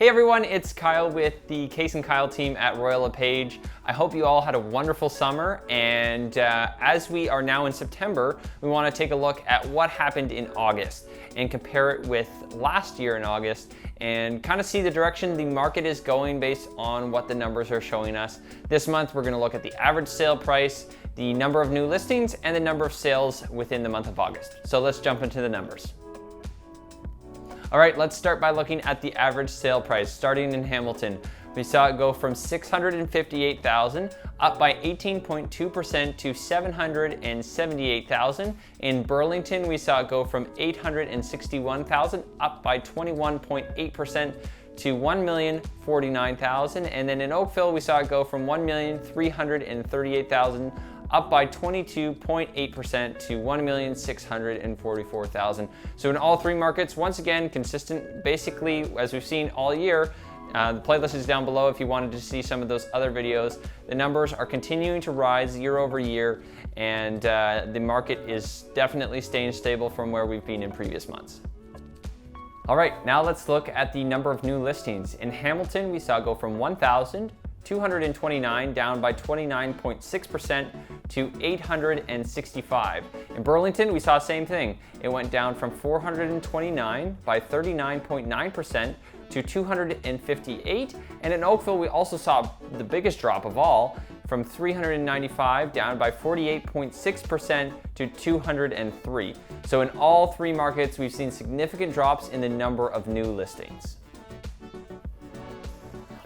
Hey everyone, it's Kyle with the Case and Kyle team at Royal LePage. I hope you all had a wonderful summer, and as we are now in September, we want to take a look at what happened in August and compare it with last year in August and kind of see the direction the market is going based on what the numbers are showing us. This month we're going to look at the average sale price, the number of new listings, and the number of sales within the month of August. So let's jump into the numbers. All right, let's start by looking at the average sale price. Starting in Hamilton, we saw it go from $658,000 up by 18.2% to $778,000. In Burlington, we saw it go from $861,000 up by 21.8% to $1,049,000. And then in Oakville, we saw it go from $1,338,000 up by 22.8% to $1,644,000. So in all three markets, once again, consistent, basically, as we've seen all year. The playlist is down below if you wanted to see some of those other videos. The numbers are continuing to rise year over year, and the market is definitely staying stable from where we've been in previous months. All right, now let's look at the number of new listings. In Hamilton, we saw it go from 1,229 down by 29.6% to 865. In Burlington, we saw the same thing. It went down from 429 by 39.9% to 258. And in Oakville, we also saw the biggest drop of all, from 395 down by 48.6% to 203. So in all three markets, we've seen significant drops in the number of new listings.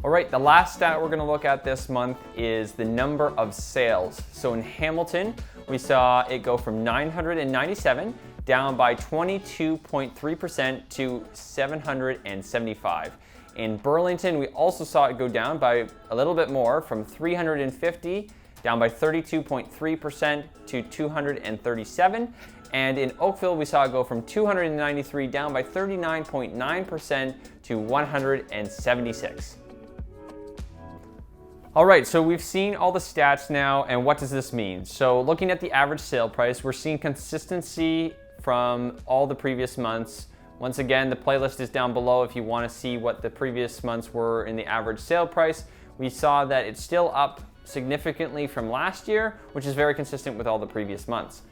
All right, the last stat we're gonna look at this month is the number of sales. So in Hamilton, we saw it go from 997 down by 22.3% to 775. In Burlington, we also saw it go down by a little bit more, from 350 down by 32.3% to 237. And in Oakville, we saw it go from 293 down by 39.9% to 176. All right, so we've seen all the stats now, and what does this mean? So looking at the average sale price, we're seeing consistency from all the previous months. Once again, the playlist is down below if you want to see what the previous months were in the average sale price. We saw that it's still up significantly from last year, which is very consistent with all the previous months.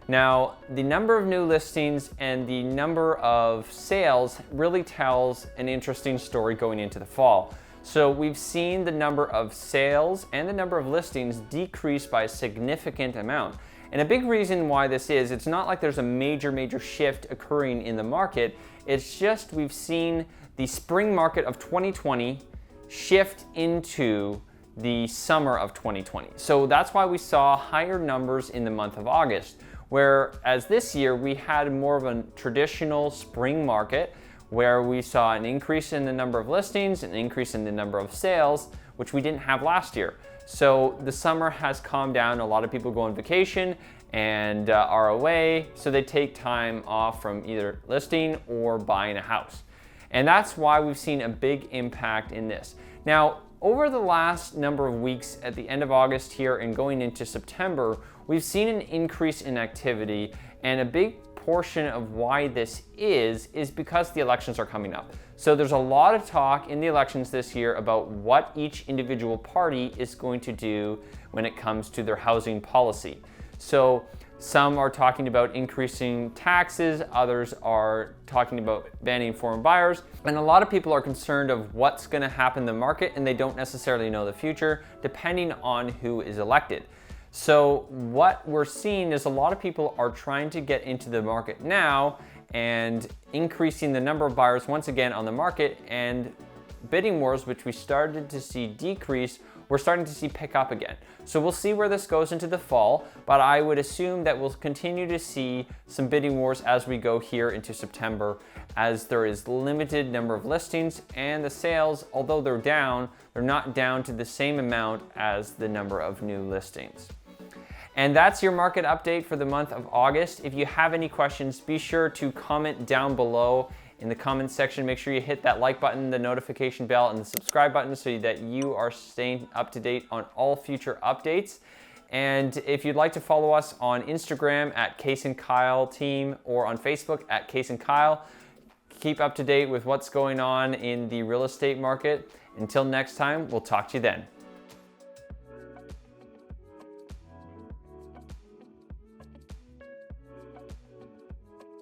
Now, the number of new listings and the number of sales really tells an interesting story going into the fall. So we've seen the number of sales and the number of listings decrease by a significant amount. And a big reason why this is, it's not like there's a major shift occurring in the market. It's just we've seen the spring market of 2020 shift into the summer of 2020. So that's why we saw higher numbers in the month of August. Whereas this year we had more of a traditional spring market, where we saw an increase in the number of listings, an increase in the number of sales, which we didn't have last year. So the summer has calmed down. A lot of people go on vacation and are away, so they take time off from either listing or buying a house. And that's why we've seen a big impact in this. Now, over the last number of weeks at the end of August here and going into September, we've seen an increase in activity, and a big portion of why this is because the elections are coming up. So there's a lot of talk in the elections this year about what each individual party is going to do when it comes to their housing policy. So some are talking about increasing taxes, others are talking about banning foreign buyers, and a lot of people are concerned of what's going to happen in the market, and they don't necessarily know the future depending on who is elected. So what we're seeing is a lot of people are trying to get into the market now and increasing the number of buyers once again on the market, and bidding wars, which we started to see decrease, we're starting to see pick up again. So we'll see where this goes into the fall, but I would assume that we'll continue to see some bidding wars as we go here into September, as there is limited number of listings, and the sales, although they're down, they're not down to the same amount as the number of new listings. And that's your market update for the month of August. If you have any questions, be sure to comment down below in the comments section. Make sure you hit that like button, the notification bell, and the subscribe button so that you are staying up to date on all future updates. And if you'd like to follow us on Instagram at Case and Kyle Team, or on Facebook at Case and Kyle, keep up to date with what's going on in the real estate market. Until next time, we'll talk to you then.